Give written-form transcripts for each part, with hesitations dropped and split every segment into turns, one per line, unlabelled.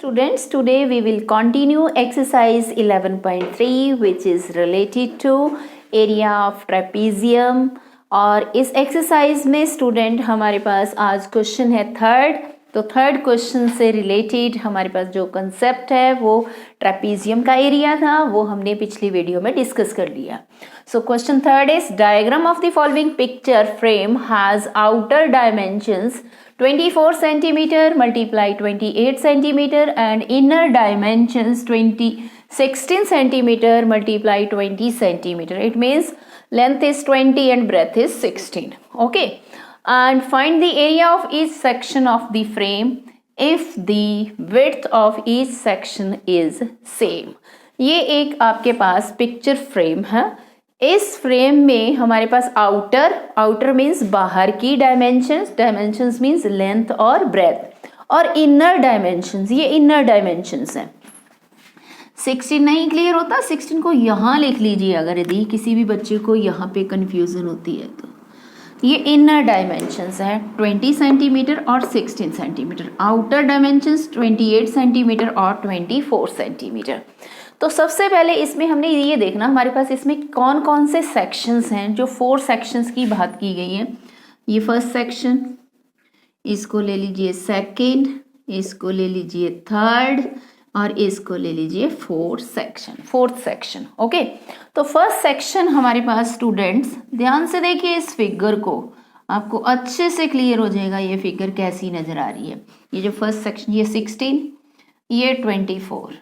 Students, today we will continue exercise 11.3 which is related to area of trapezium. और इस exercise में student हमारे पास आज क्वेश्चन है थर्ड। तो थर्ड क्वेश्चन से रिलेटेड हमारे पास जो कंसेप्ट है वो ट्रेपीजियम का एरिया था, वो हमने पिछली वीडियो में डिस्कस कर लिया। So question third is diagram of the following picture frame has outer dimensions 24 centimeter multiply 28 centimeter and inner dimensions 16 centimeter multiply 20 centimeter. It means length is 20 and breadth is 16. Okay, and find the area of each section of the frame if the width of each section is same. ये एक आपके पास picture frame है। इस frame में हमारे पास outer means बाहर की dimensions means length और ब्रेथ, और इनर डायमेंशंस, ये इनर डायमेंशंस हैं। 16 नहीं क्लियर होता, 16 को यहाँ लिख लीजिए अगर यदि किसी भी बच्चे को यहाँ पे कंफ्यूजन होती है तो। ये इनर डायमेंशंस है 20 सेंटीमीटर और 16 सेंटीमीटर, आउटर डायमेंशंस 28 सेंटीमीटर और 24 सेंटीमीटर। तो सबसे पहले इसमें हमने ये देखना हमारे पास इसमें कौन कौन से सेक्शंस हैं। जो 4 सेक्शंस की बात की गई है, ये फर्स्ट सेक्शन, इसको ले लीजिए सेकंड, इसको ले लीजिए थर्ड और इसको ले लीजिए फोर्थ सेक्शन। ओके, तो फर्स्ट सेक्शन हमारे पास स्टूडेंट्स ध्यान से देखिए इस फिगर को, आपको अच्छे से क्लियर हो जाएगा ये फिगर कैसी नजर आ रही है। ये जो फर्स्ट सेक्शन, ये 16, ये 24।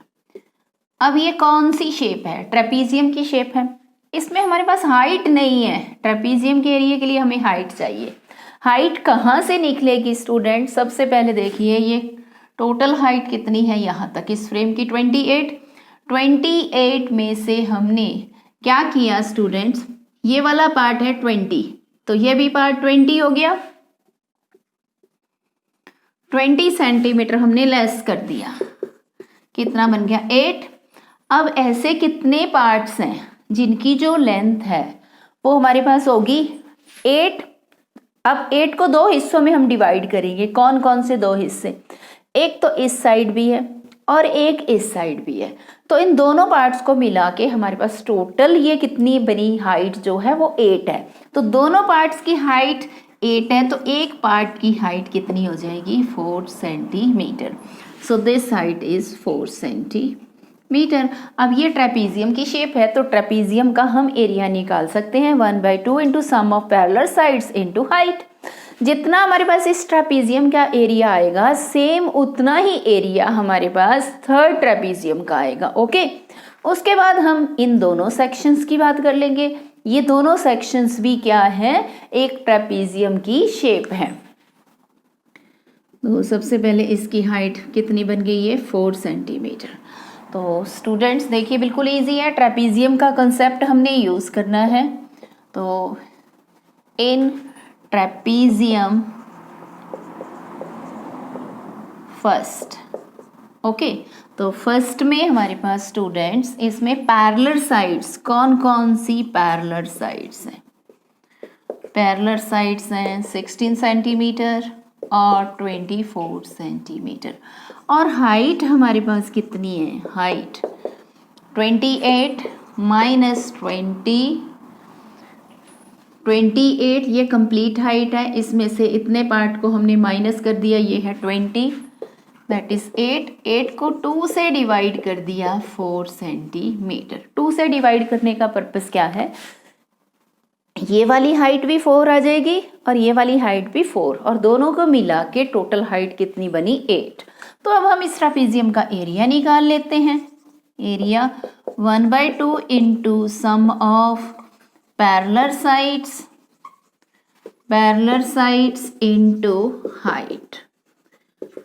अब ये कौन सी शेप है? ट्रेपीजियम की शेप है। इसमें हमारे पास हाइट नहीं है, ट्रेपीजियम के एरिया के लिए हमें हाइट चाहिए। हाइट कहाँ से निकलेगी स्टूडेंट? सबसे पहले देखिए ये टोटल हाइट कितनी है यहाँ तक इस फ्रेम की, 28 में से हमने क्या किया स्टूडेंट्स, ये वाला पार्ट है 20, तो ये भी पार्ट 20 हो गया, 20 सेंटीमीटर हमने लेस कर दिया, कितना बन गया 8। अब ऐसे कितने पार्ट्स हैं जिनकी जो लेंथ है वो हमारे पास होगी 8। अब 8 को 2 हिस्सों में हम डिवाइड करेंगे। कौन कौन से 2 हिस्से? एक तो इस साइड भी है और एक इस साइड भी है। तो इन दोनों पार्ट्स को मिला के हमारे पास टोटल ये कितनी बनी हाइट जो है वो 8 है। तो दोनों पार्ट्स की हाइट 8 है, तो एक पार्ट की हाइट कितनी हो जाएगी? 4 centimetre. So this height is 4 centimetre. अब ये ट्रेपीजियम की शेप है, तो ट्रेपीजियम का हम एरिया निकाल सकते हैं 1/2 into sum of parallel sides into height. जितना हमारे पास इस ट्रेपीजियम का एरिया आएगा सेम उतना ही एरिया हमारे पास थर्ड ट्रेपीजियम का आएगा। ओके, उसके बाद हम इन दोनों सेक्शंस की बात कर लेंगे। ये दोनों सेक्शंस भी क्या है? एक ट्रेपीजियम की शेप है। तो सबसे पहले इसकी हाइट कितनी बन गई है? 4 सेंटीमीटर। तो स्टूडेंट्स देखिए बिल्कुल इजी है, ट्रेपीजियम का कंसेप्ट हमने यूज़ करना है। तो इन ट्रेपीजियम फर्स्ट, ओके, तो फर्स्ट में हमारे पास स्टूडेंट्स इसमें पैरेलल साइड्स, कौन कौन सी पैरेलल साइड्स हैं? पैरेलल साइड्स हैं 16 सेंटीमीटर और 24 सेंटीमीटर। और हाइट हमारे पास कितनी है? हाइट 28 माइनस 28, ये कंप्लीट हाइट है। इसमें से इतने पार्ट को हमने माइनस कर दिया, ये है 20, दैट इज 8 को 2 से डिवाइड कर दिया 4 सेंटीमीटर। 2 से डिवाइड करने का पर्पस क्या है? ये वाली हाइट भी 4 आ जाएगी और ये वाली हाइट भी 4, और दोनों को मिला के टोटल हाइट कितनी बनी? 8। तो अब हम इस ट्रेपीजियम का एरिया निकाल लेते हैं। Area 1/2 into sum of parallel sides into height.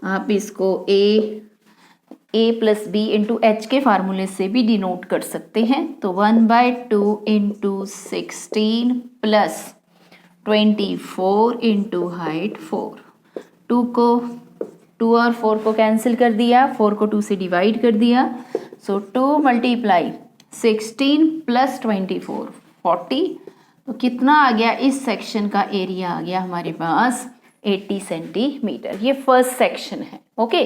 आप इसको a plus B into H के फार्मूले से भी डिनोट कर सकते हैं। तो 1/2 इंटू 16 प्लस 24 इंटू हाइट 4। 2 और 4 को कैंसिल कर दिया, 4 को 2 से डिवाइड कर दिया। सो 2 मल्टीप्लाई 16 प्लस 24 40। तो कितना आ गया? इस सेक्शन का एरिया आ गया हमारे पास 80 सेंटीमीटर। ये फर्स्ट सेक्शन है। ओके,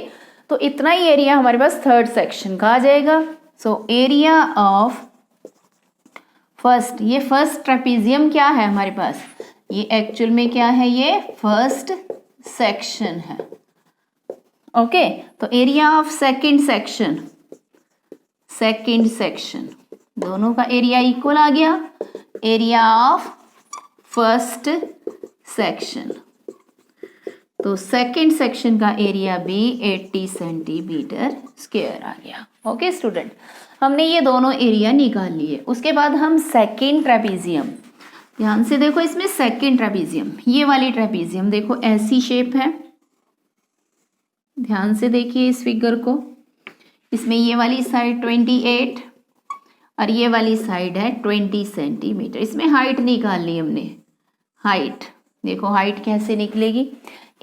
तो इतना ही एरिया हमारे पास थर्ड सेक्शन का आ जाएगा। सो एरिया ऑफ फर्स्ट, ये फर्स्ट ट्रेपीजियम क्या है हमारे पास, ये एक्चुअल में क्या है, ये फर्स्ट सेक्शन है। ओके, तो area of second section, second section दोनों का एरिया इक्वल आ गया एरिया ऑफ फर्स्ट सेक्शन। तो सेकंड सेक्शन का एरिया भी 80 सेंटीमीटर स्क्वायर आ गया। ओके स्टूडेंट, हमने ये दोनों एरिया निकाल लिए। उसके बाद हम सेकंड ट्रेपीजियम, ध्यान से देखो, इसमें सेकंड ट्रेपीजियम, ये वाली ट्रेपीजियम देखो ऐसी शेप है, ध्यान से देखिए इस फिगर को। इसमें ये वाली साइड 28 और ये वाली साइड है 20 सेंटीमीटर। इसमें हाइट निकालनी हमने, हाइट देखो, हाइट कैसे निकलेगी,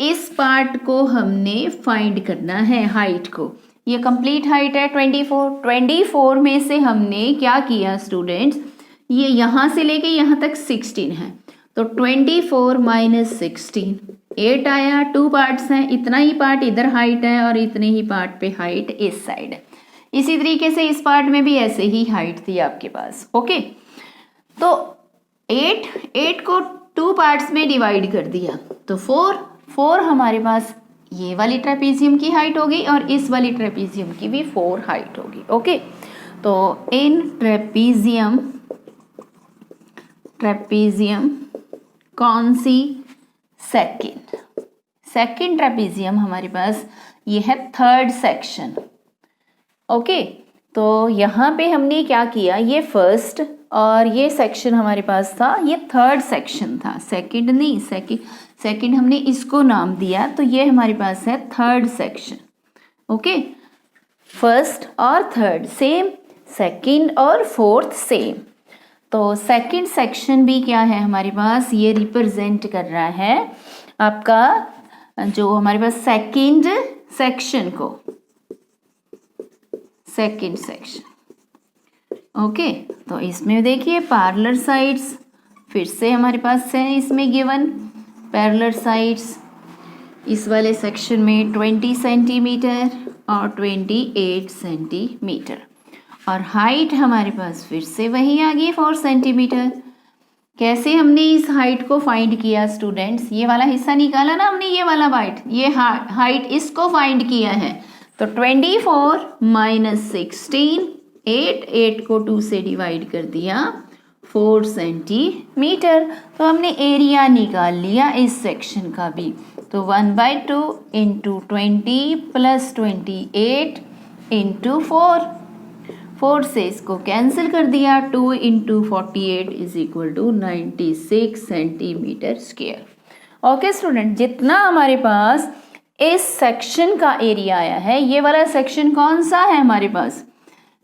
इस पार्ट को हमने फाइंड करना है हाइट को। ये कंप्लीट हाइट है 24 में से हमने क्या किया स्टूडेंट्स, ये यहाँ से लेके यहाँ तक 16 है, तो 24 माइनस 16 8 आया। 2 पार्ट्स हैं, इतना ही पार्ट इधर हाइट है और इतने ही पार्ट पे हाइट इस साइड है। इसी तरीके से इस पार्ट में भी ऐसे ही हाइट थी आपके पास। ओके, तो 8 को 2 पार्ट्स में डिवाइड कर दिया, तो 4 हमारे पास ये वाली ट्रेपीजियम की हाइट होगी और इस वाली ट्रेपीजियम की भी 4 हाइट होगी। ओके, तो इन ट्रेपीजियम कौन सी, सेकंड ट्रेपीजियम हमारे पास ये है थर्ड सेक्शन। ओके, तो यहाँ पे हमने क्या किया, ये फर्स्ट और ये सेक्शन हमारे पास था, ये थर्ड सेक्शन था, सेकंड नहीं, सेकंड हमने इसको नाम दिया, तो ये हमारे पास है थर्ड सेक्शन। ओके, फर्स्ट और थर्ड सेम, सेकंड और फोर्थ सेम। तो सेकंड सेक्शन भी क्या है हमारे पास, ये रिप्रेजेंट कर रहा है आपका जो हमारे पास सेकंड सेक्शन को, सेकंड सेक्शन। ओके, तो इसमें देखिए पैरेलल साइड्स फिर से हमारे पास है, इसमें गिवन पैरेलल साइड्स इस वाले सेक्शन में 20 सेंटीमीटर और 28 सेंटीमीटर, और हाइट हमारे पास फिर से वही आ गई 4 सेंटीमीटर। कैसे हमने इस हाइट को फाइंड किया स्टूडेंट्स, ये वाला हिस्सा निकाला ना हमने, ये वाला हाइट, ये हाइट इसको फाइंड किया है। तो 24 माइनस 16, 8 को 2 से डिवाइड कर दिया, 4 सेंटीमीटर। तो हमने एरिया निकाल लिया इस सेक्शन का भी। तो 1/2 इंटू 20 प्लस 28 इंटू 4 से इसको कैंसिल कर दिया, 2 into 48 is equal to 96 centimetre square. Okay student, जितना हमारे पास इस सेक्शन का एरिया आया है, ये वाला सेक्शन कौन सा है हमारे पास,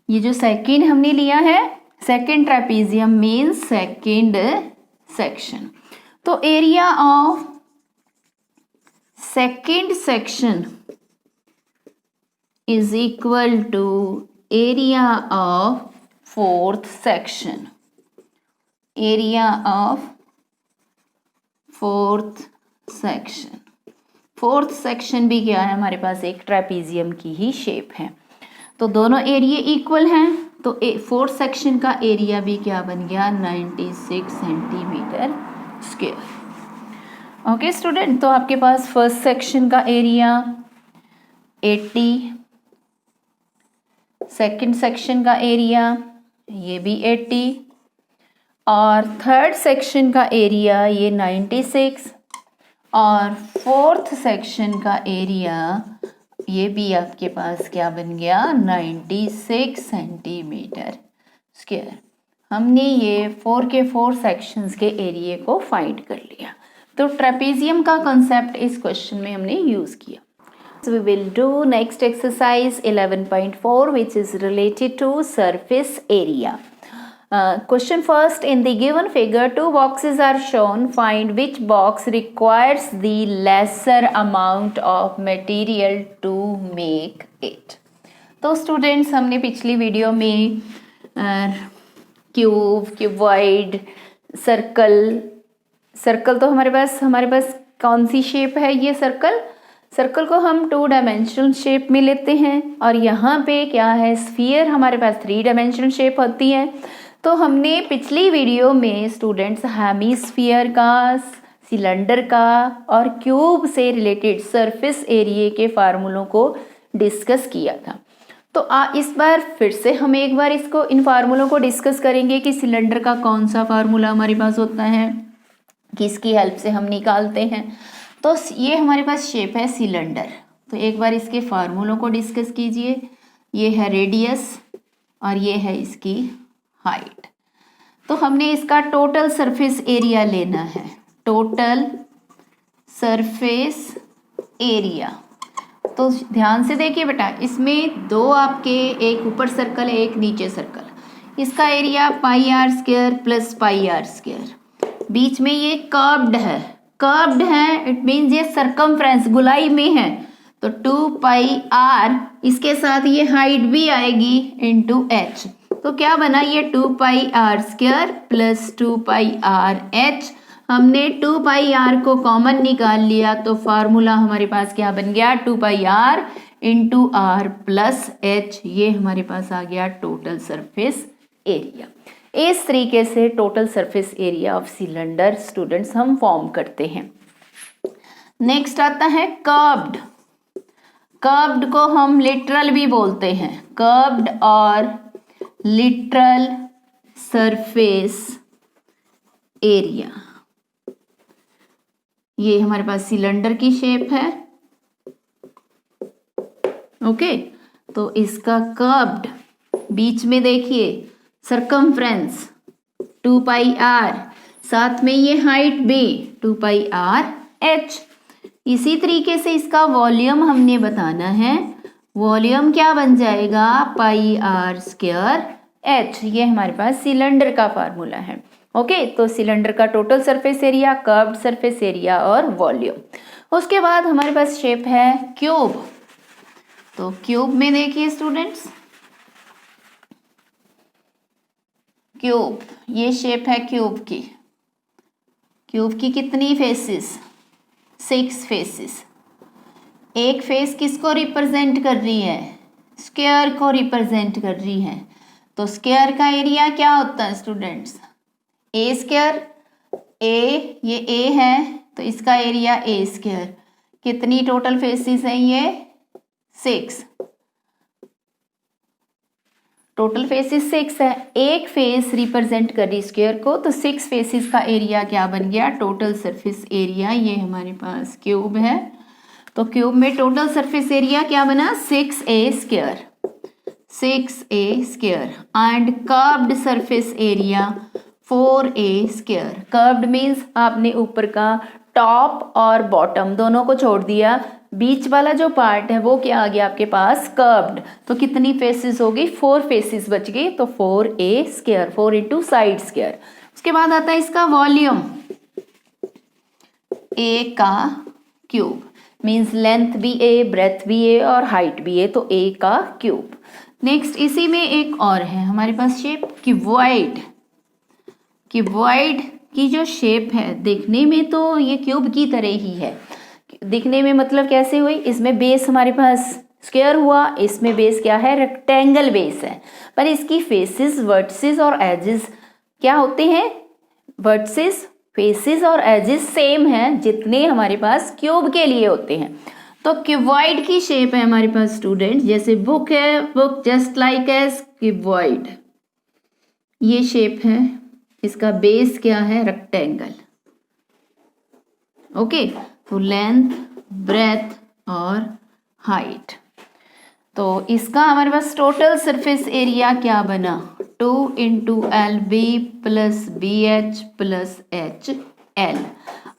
ये जो सेकंड हमने लिया है, second trapezium means second section. तो area of second section is equal to area of fourth section, area of fourth section. Fourth section भी क्या है हमारे पास, एक ट्रेपीजियम की ही शेप है, तो दोनों एरिया इक्वल हैं। तो फोर्थ सेक्शन का एरिया भी क्या बन गया, 96 सेंटीमीटर स्क्वायर। ओके स्टूडेंट, तो आपके पास फर्स्ट सेक्शन का एरिया 80, सेकंड सेक्शन का एरिया ये भी 80 और थर्ड सेक्शन का एरिया ये 96 और फोर्थ सेक्शन का एरिया ये भी आपके पास क्या बन गया, 96 सेंटीमीटर स्क्वायर। हमने ये 4 के 4 सेक्शंस के एरिया को फाइंड कर लिया। तो ट्रेपीजियम का कंसेप्ट इस क्वेश्चन में हमने यूज किया। So we will do next exercise 11.4 which is related to surface area. Question first, in the given figure 2 boxes are shown. Find which box requires the lesser amount of material to make it. तो students, हमने पिछली video में cuboid, circle तो हमारे पास कौन सी shape है, ये circle circle को हम 2 डायमेंशनल शेप में लेते हैं और यहाँ पे क्या है, स्फीयर हमारे पास 3 डायमेंशनल शेप होती है। तो हमने पिछली वीडियो में स्टूडेंट्स हेमीस्फीयर का, सिलेंडर का और क्यूब से रिलेटेड सरफेस एरिया के फार्मूलों को डिस्कस किया था। तो इस बार फिर से हम एक बार इन फार्मूलों को डिस्कस करेंगे कि सिलेंडर का कौन सा फार्मूला हमारे पास होता है, किसकी हेल्प से हम निकालते हैं। तो ये हमारे पास शेप है सिलेंडर। तो एक बार इसके फार्मूलों को डिस्कस कीजिए। ये है रेडियस और ये है इसकी हाइट। तो हमने इसका टोटल सरफेस एरिया लेना है, टोटल सरफेस एरिया। तो ध्यान से देखिए बेटा, इसमें 2 आपके, एक ऊपर सर्कल है एक नीचे सर्कल। इसका area pi r square plus pi r square. बीच में ये कर्व्ड है, कर्व्ड है इट मीन्स ये सरकमफ्रेंस गोलाई में है। तो 2 पाई आर, इसके साथ ये हाइट भी आएगी इनटू एच। तो क्या बना, ये 2 pi r square plus 2 pi r h. हमने 2 पाई आर को कॉमन निकाल लिया तो फार्मूला हमारे पास क्या बन गया, 2 pi r into r plus h. ये हमारे पास आ गया टोटल सरफेस एरिया। इस तरीके से total surface area of cylinder students हम फॉर्म करते हैं। नेक्स्ट आता है कर्व्ड। कर्व्ड को हम लिटरल भी बोलते हैं, कर्व्ड और लिटरल सरफेस एरिया। ये हमारे पास सिलेंडर की शेप है। ओके, तो इसका कर्व्ड, बीच में देखिए सरकमफ्रेंस 2 पाई आर, साथ में ये हाइट भी 2 पाई आर एच। इसी तरीके से इसका वॉल्यूम हमने बताना है। वॉल्यूम क्या बन जाएगा, पाई आर स्क्वायर एच। ये हमारे पास सिलेंडर का फार्मूला है। ओके, तो सिलेंडर का total surface area, curved surface area और वॉल्यूम। उसके बाद हमारे पास शेप है क्यूब। तो क्यूब में देखिए स्टूडेंट्स, क्यूब, ये शेप है क्यूब की। क्यूब की कितनी फेसेस, 6 फेसेस। एक फेस किसको रिप्रेजेंट कर रही है, स्क्वायर को रिप्रेजेंट कर रही है। तो स्क्वायर का एरिया क्या होता है स्टूडेंट्स, ए स्क्वायर। ए, ये ए है तो इसका एरिया ए स्क्वायर। कितनी टोटल फेसेस हैं, ये 6। टोटल फेसेस 6 है। एक फेस रिप्रेजेंट कर रही स्क्वायर को, तो 6 फेसेस का एरिया क्या बन गया, टोटल सरफेस एरिया। ये हमारे पास क्यूब है। तो क्यूब में टोटल सरफेस एरिया क्या बना, 6a square, 6a square. And curved surface area 4a square. Curved means आपने ऊपर का टॉप और बॉटम दोनों को छोड़ दिया, बीच वाला जो पार्ट है वो क्या आ गया आपके पास, कर्व्ड। तो कितनी फेसेस होगी, 4 फेसेस बच गई। तो 4a square, 4 into side square. उसके बाद आता है इसका वॉल्यूम, a का क्यूब मीन्स लेंथ भी a, ब्रेथ भी a और हाइट भी a, तो a का क्यूब। नेक्स्ट इसी में एक और है हमारे पास शेप क्यूबॉइड। क्यूबॉइड की जो शेप है देखने में तो ये क्यूब की तरह ही है। दिखने में मतलब कैसे हुई, इसमें बेस हमारे पास स्क्वायर हुआ, इसमें बेस क्या है, रेक्टेंगल बेस है। पर इसकी फेसेस, वर्टिसेस और एजेस क्या होते हैं, वर्टिसेस, फेसेस और एजेस सेम हैं जितने हमारे पास क्यूब के लिए होते हैं। तो क्यूबॉइड की शेप है हमारे पास स्टूडेंट, जैसे बुक है, book just like as cuboid, ये शेप है। इसका बेस क्या है, रेक्टेंगल। ओके, तो लेंथ, ब्रेथ और हाइट। तो इसका हमारे पास टोटल सरफेस एरिया क्या बना, 2 into L B plus B H plus H L.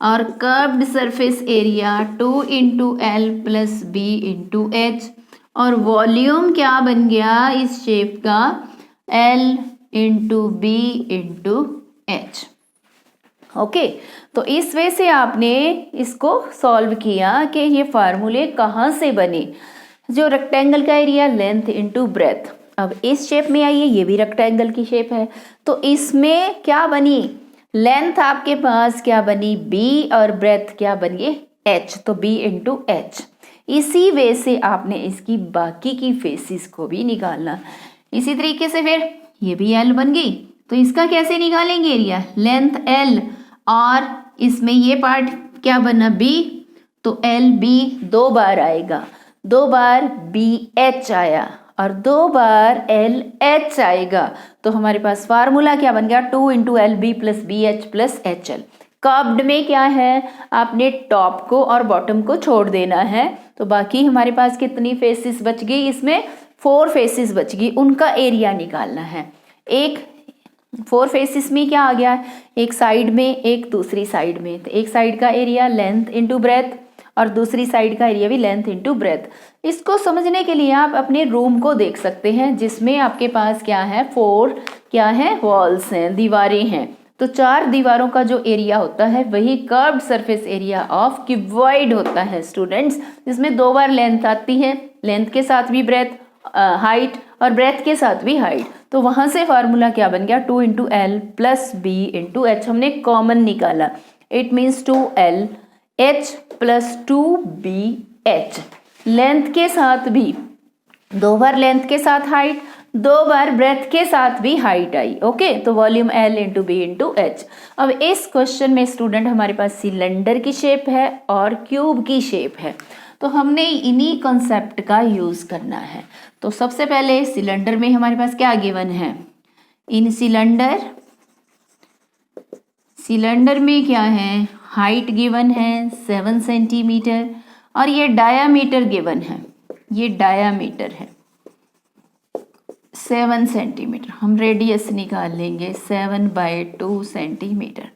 और curved surface area 2 into L plus B into H. और वॉल्यूम क्या बन गया इस शेप का, L into B into H. Okay, तो इस वे से आपने इसको सॉल्व किया कि ये फार्मूले कहाँ से बने। जो रेक्टेंगल का एरिया, लेंथ इंटू ब्रेथ। अब इस शेप में आइए, ये भी रेक्टेंगल की शेप है, तो इसमें क्या बनी, लेंथ आपके पास क्या बनी b और ब्रेथ क्या बनी h, तो b इंटू एच। इसी वे से आपने इसकी बाकी की फेसिस को भी निकालना। इसी तरीके से फिर ये भी L बन गई, तो इसका कैसे निकालेंगे एरिया, लेंथ L और इसमें ये पार्ट क्या बना B, तो LB 2 बार आएगा, 2 बार BH आया और 2 बार LH आएगा, तो हमारे पास फार्मूला क्या बन गया, 2 into LB plus BH plus HL। Curved में क्या है, आपने टॉप को और बॉटम को छोड़ देना है, तो बाकी हमारे पास कितनी फेसिस बच गई, इसमें 4 फेसिस बच गई, उनका एरिया निकालना है। एक 4 फेसिस में क्या आ गया, एक साइड में एक दूसरी साइड में, तो एक साइड का एरिया लेंथ इंटू ब्रेथ और दूसरी साइड का एरिया भी लेंथ इंटू ब्रेथ। इसको समझने के लिए आप अपने रूम को देख सकते हैं जिसमें आपके पास क्या है, 4 क्या है, वॉल्स हैं, दीवारें हैं, तो 4 दीवारों का जो एरिया होता है वही curved surface area of cuboid होता है स्टूडेंट्स, जिसमें 2 बार लेंथ आती है, लेंथ के साथ भी ब्रेथ, हाइट और ब्रेथ के साथ भी हाइट, तो वहां से फार्मूला क्या बन गया, 2 into L plus B into H, हमने कॉमन निकाला, it means 2L H plus 2BH। Length के साथ भी 2 बार लेंथ के साथ हाइट, 2 बार ब्रेथ के साथ भी हाइट आई, ओके, तो volume L into B into H. अब इस क्वेश्चन में स्टूडेंट हमारे पास सिलेंडर की शेप है और क्यूब की शेप है, तो हमने इन्हीं कॉन्सेप्ट का यूज करना है। तो सबसे पहले सिलेंडर में हमारे पास क्या गिवन है, इन सिलेंडर में क्या है, हाइट गिवन है 7 सेंटीमीटर और ये डायामीटर गिवन है, ये डायामीटर है 7 सेंटीमीटर, हम रेडियस निकाल लेंगे 7/2 सेंटीमीटर,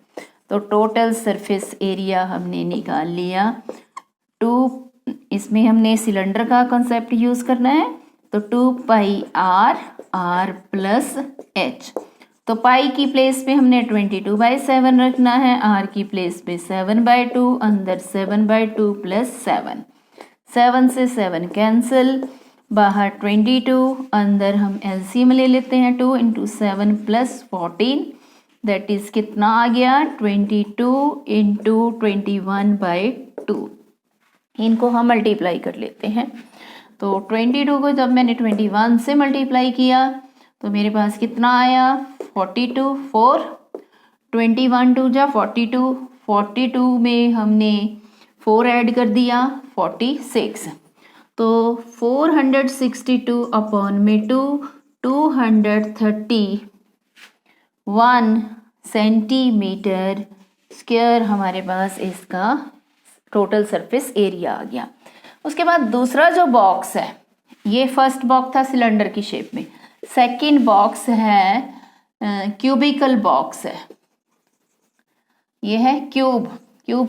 तो टोटल सरफेस एरिया हमने निकाल लिया 2, इसमें हमने सिलेंडर का कॉन्सेप्ट यूज करना है, तो 2πr r प्लस h, तो पाई की प्लेस पे हमने 22/7 रखना है, r की प्लेस पे 7/2, अंदर 7/2 प्लस 7, 7 से 7 कैंसिल, बाहर 22, अंदर हम एलसीएम ले लेते हैं, 2 इंटू 7 प्लस 14, दैट इज कितना आ गया, 22 इंटू 21/2, इनको हम मल्टीप्लाई कर लेते हैं, तो 22 को जब मैंने 21 से मल्टीप्लाई किया तो मेरे पास कितना आया, 42, 4, 21 2 जा 42, 42 में हमने 4 ऐड कर दिया 46, तो 462 अपॉन में 231 सेंटीमीटर स्क्वायर हमारे पास इसका टोटल सरफेस एरिया आ गया। उसके बाद दूसरा जो बॉक्स है, ये फर्स्ट बॉक्स था सिलेंडर की शेप में, सेकंड बॉक्स है क्यूबिकल बॉक्स है, ये है क्यूब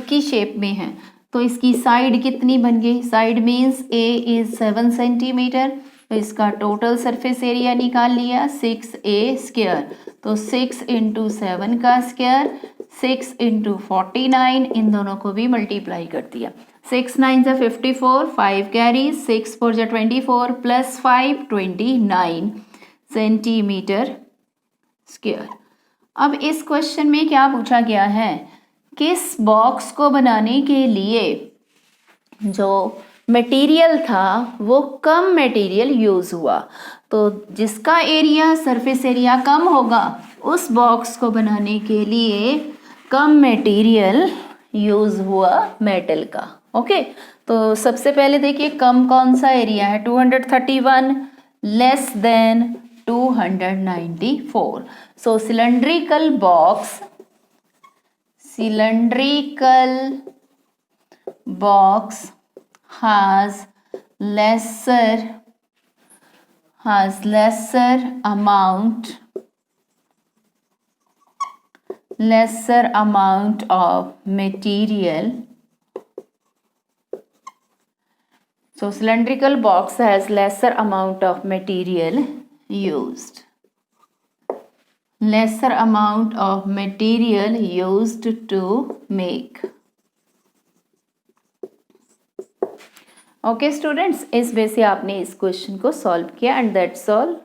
की शेप में है, तो इसकी साइड कितनी बन गई, side means A is 7 centimetre, तो इसका टोटल सरफेस एरिया निकाल लिया 6A स्क्वायर, तो 6 इंटू 7 का स्क्वायर, 6 इंटू 49, इन दोनों को भी मल्टीप्लाई कर दिया, 6 9 जा 54, 5 कैरी, 6 4 जा 24 प्लस 5 29 सेंटीमीटर स्क्वायर। अब इस क्वेश्चन में क्या पूछा गया है, किस बॉक्स को बनाने के लिए जो मटेरियल था वो कम मटेरियल यूज हुआ, तो जिसका एरिया सरफेस एरिया कम होगा उस बॉक्स को बनाने के लिए कम मटेरियल यूज हुआ मेटल का, ओके। तो सबसे पहले देखिए कम कौन सा एरिया है, 231 less than 294, so cylindrical box has lesser amount of material, so cylindrical box has lesser amount of material used, lesser amount of material used to make, okay students, इस base से आपने इस क्वेश्चन को solve किया and that's all.